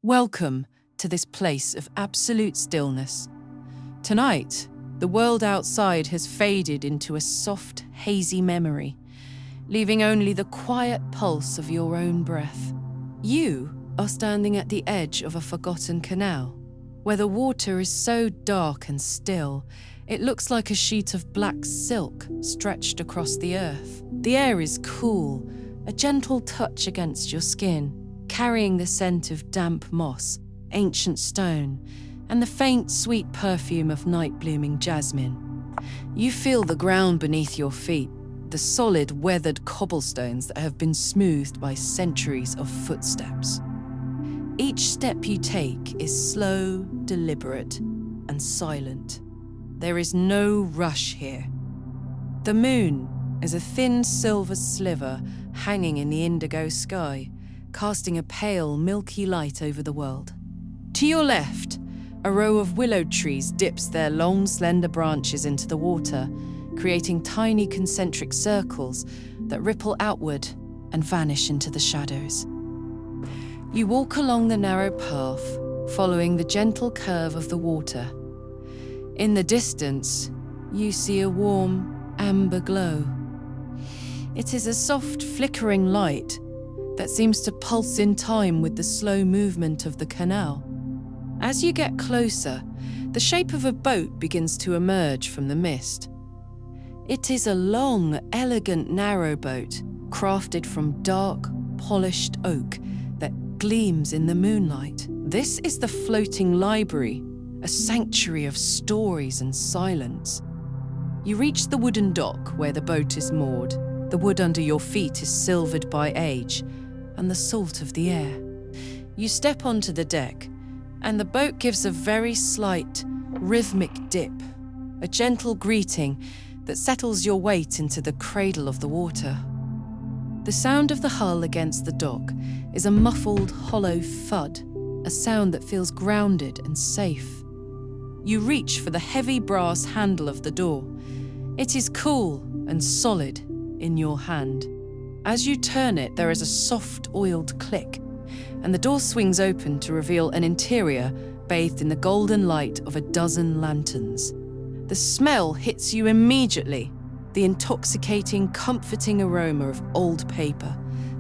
Welcome to this place of absolute stillness. Tonight, the world outside has faded into a soft, hazy memory, leaving only the quiet pulse of your own breath. You are standing at the edge of a forgotten canal, where the water is so dark and still, it looks like a sheet of black silk stretched across the earth. The air is cool, a gentle touch against your skin, carrying the scent of damp moss, ancient stone, and the faint, sweet perfume of night-blooming jasmine. You feel the ground beneath your feet, the solid, weathered cobblestones that have been smoothed by centuries of footsteps. Each step you take is slow, deliberate, and silent. There is no rush here. The moon is a thin silver sliver hanging in the indigo sky, casting a pale, milky light over the world. To your left, a row of willow trees dips their long, slender branches into the water, creating tiny concentric circles that ripple outward and vanish into the shadows. You walk along the narrow path, following the gentle curve of the water. In the distance, you see a warm, amber glow. It is a soft, flickering light that seems to pulse in time with the slow movement of the canal. As you get closer, the shape of a boat begins to emerge from the mist. It is a long, elegant narrow boat crafted from dark, polished oak that gleams in the moonlight. This is the floating library, a sanctuary of stories and silence. You reach the wooden dock where the boat is moored. The wood under your feet is silvered by age and the salt of the air. You step onto the deck, and the boat gives a very slight, rhythmic dip, a gentle greeting that settles your weight into the cradle of the water. The sound of the hull against the dock is a muffled, hollow thud, a sound that feels grounded and safe. You reach for the heavy brass handle of the door. It is cool and solid in your hand. As you turn it, there is a soft, oiled click, and the door swings open to reveal an interior bathed in the golden light of a dozen lanterns. The smell hits you immediately, the intoxicating, comforting aroma of old paper,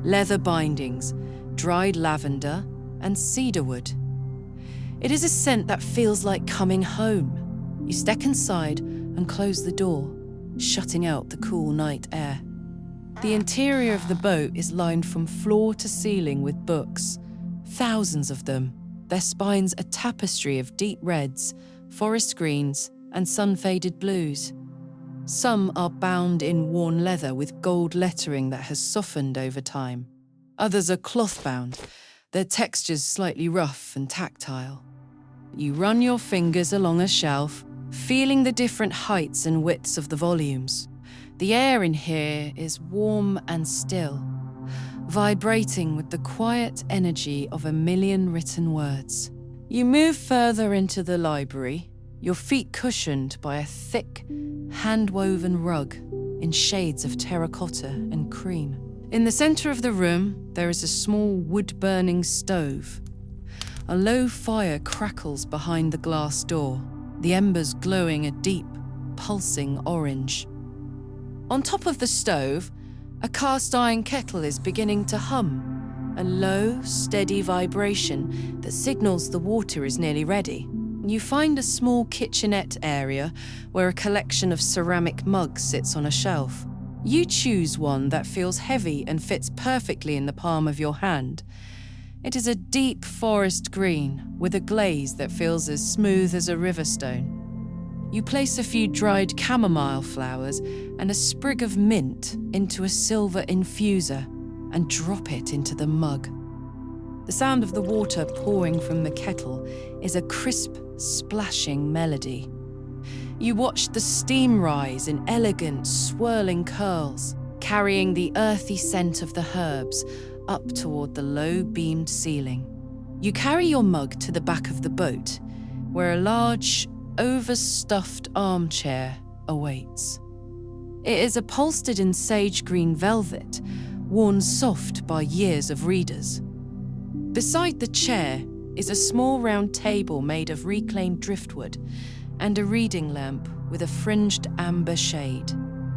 leather bindings, dried lavender, and cedarwood. It is a scent that feels like coming home. You step inside and close the door, shutting out the cool night air. The interior of the boat is lined from floor to ceiling with books, thousands of them, their spines a tapestry of deep reds, forest greens, and sun-faded blues. Some are bound in worn leather with gold lettering that has softened over time. Others are cloth-bound, their textures slightly rough and tactile. You run your fingers along a shelf, feeling the different heights and widths of the volumes. The air in here is warm and still, vibrating with the quiet energy of a million written words. You move further into the library, your feet cushioned by a thick, hand-woven rug in shades of terracotta and cream. In the center of the room, there is a small wood-burning stove. A low fire crackles behind the glass door, the embers glowing a deep, pulsing orange. On top of the stove, a cast-iron kettle is beginning to hum, a low, steady vibration that signals the water is nearly ready. You find a small kitchenette area where a collection of ceramic mugs sits on a shelf. You choose one that feels heavy and fits perfectly in the palm of your hand. It is a deep forest green with a glaze that feels as smooth as a river stone. You place a few dried chamomile flowers and a sprig of mint into a silver infuser and drop it into the mug. The sound of the water pouring from the kettle is a crisp, splashing melody. You watch the steam rise in elegant, swirling curls, carrying the earthy scent of the herbs up toward the low-beamed ceiling. You carry your mug to the back of the boat, where a large, overstuffed armchair awaits. It is upholstered in sage green velvet, worn soft by years of readers. Beside the chair, is a small round table made of reclaimed driftwood and a reading lamp with a fringed amber shade.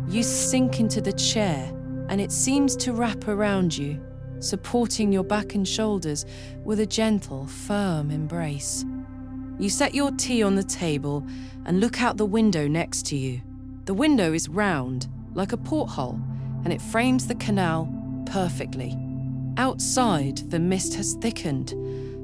You sink into the chair, and it seems to wrap around you, supporting your back and shoulders with a gentle, firm embrace. You set your tea on the table and look out the window next to you. The window is round, like a porthole, and it frames the canal perfectly. Outside, the mist has thickened,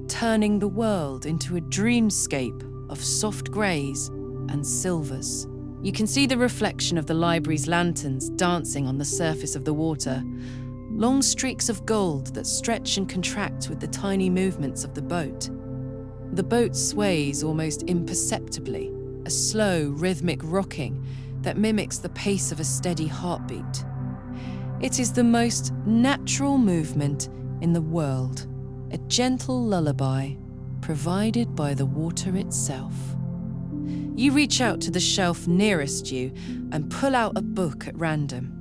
turning the world into a dreamscape of soft greys and silvers. You can see the reflection of the library's lanterns dancing on the surface of the water, long streaks of gold that stretch and contract with the tiny movements of the boat. The boat sways almost imperceptibly, a slow, rhythmic rocking that mimics the pace of a steady heartbeat. It is the most natural movement in the world, a gentle lullaby provided by the water itself. You reach out to the shelf nearest you and pull out a book at random.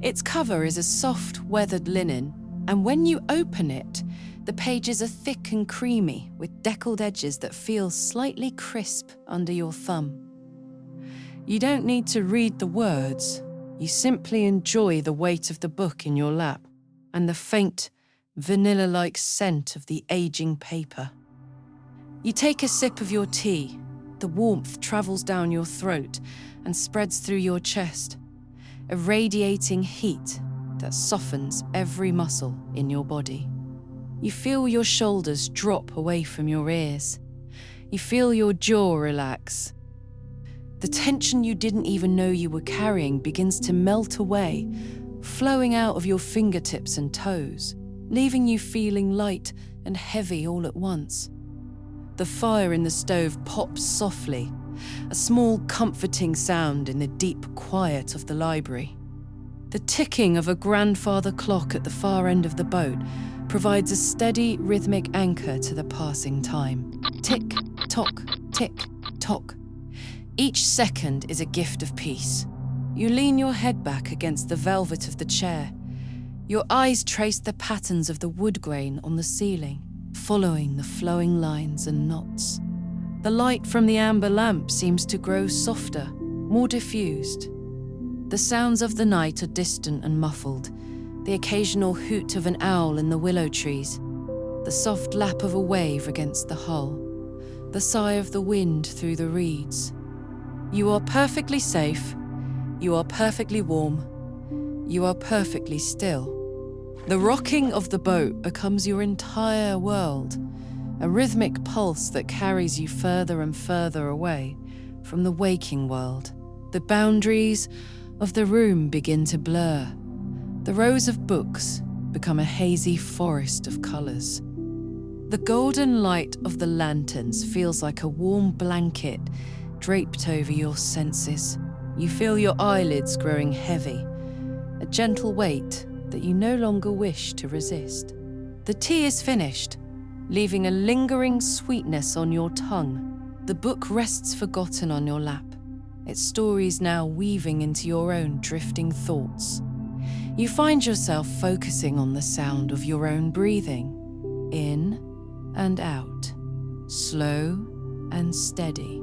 Its cover is a soft, weathered linen, and when you open it, the pages are thick and creamy with deckled edges that feel slightly crisp under your thumb. You don't need to read the words. You simply enjoy the weight of the book in your lap and the faint, vanilla-like scent of the aging paper. You take a sip of your tea. The warmth travels down your throat and spreads through your chest, a radiating heat that softens every muscle in your body. You feel your shoulders drop away from your ears. You feel your jaw relax. The tension you didn't even know you were carrying begins to melt away, flowing out of your fingertips and toes, leaving you feeling light and heavy all at once. The fire in the stove pops softly, a small comforting sound in the deep quiet of the library. The ticking of a grandfather clock at the far end of the boat provides a steady, rhythmic anchor to the passing time. Tick, tock, tick, tock. Each second is a gift of peace. You lean your head back against the velvet of the chair. Your eyes trace the patterns of the wood grain on the ceiling, following the flowing lines and knots. The light from the amber lamp seems to grow softer, more diffused. The sounds of the night are distant and muffled, the occasional hoot of an owl in the willow trees, the soft lap of a wave against the hull, the sigh of the wind through the reeds. You are perfectly safe, you are perfectly warm, you are perfectly still. The rocking of the boat becomes your entire world, a rhythmic pulse that carries you further and further away from the waking world. The boundaries of the room begin to blur. The rows of books become a hazy forest of colours. The golden light of the lanterns feels like a warm blanket draped over your senses. You feel your eyelids growing heavy, a gentle weight that you no longer wish to resist. The tea is finished, leaving a lingering sweetness on your tongue. The book rests forgotten on your lap, its stories now weaving into your own drifting thoughts. You find yourself focusing on the sound of your own breathing, in and out, slow and steady,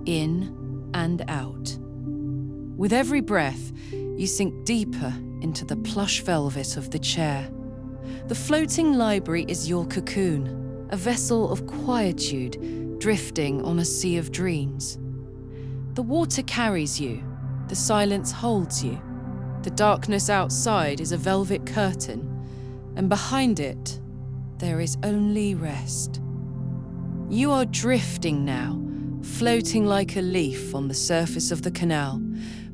in and out. With every breath, you sink deeper into the plush velvet of the chair. The floating library is your cocoon, a vessel of quietude drifting on a sea of dreams. The water carries you, the silence holds you. The darkness outside is a velvet curtain, and behind it, there is only rest. You are drifting now, floating like a leaf on the surface of the canal,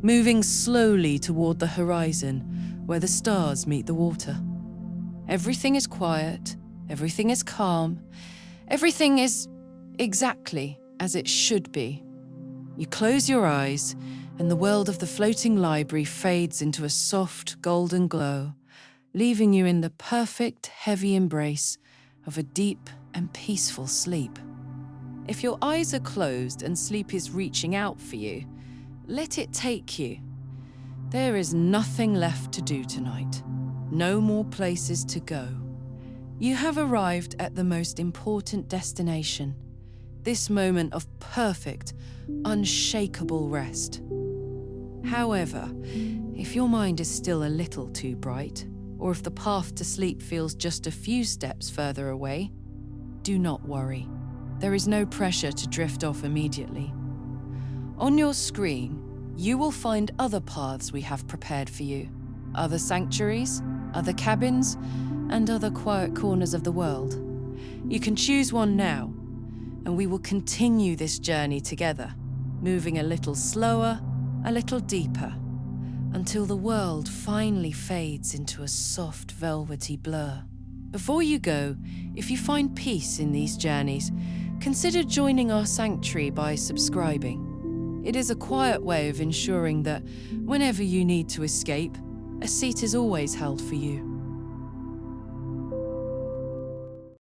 moving slowly toward the horizon where the stars meet the water. Everything is quiet, everything is calm, everything is exactly as it should be. You close your eyes, and the world of the floating library fades into a soft golden glow, leaving you in the perfect heavy embrace of a deep and peaceful sleep. If your eyes are closed and sleep is reaching out for you, let it take you. There is nothing left to do tonight, no more places to go. You have arrived at the most important destination, this moment of perfect, unshakable rest. However, if your mind is still a little too bright, or if the path to sleep feels just a few steps further away, do not worry. There is no pressure to drift off immediately. On your screen, you will find other paths we have prepared for you, other sanctuaries, other cabins, and other quiet corners of the world. You can choose one now, and we will continue this journey together, moving a little slower, a little deeper, until the world finally fades into a soft, velvety blur. Before you go, if you find peace in these journeys, consider joining our sanctuary by subscribing. It is a quiet way of ensuring that whenever you need to escape, a seat is always held for you.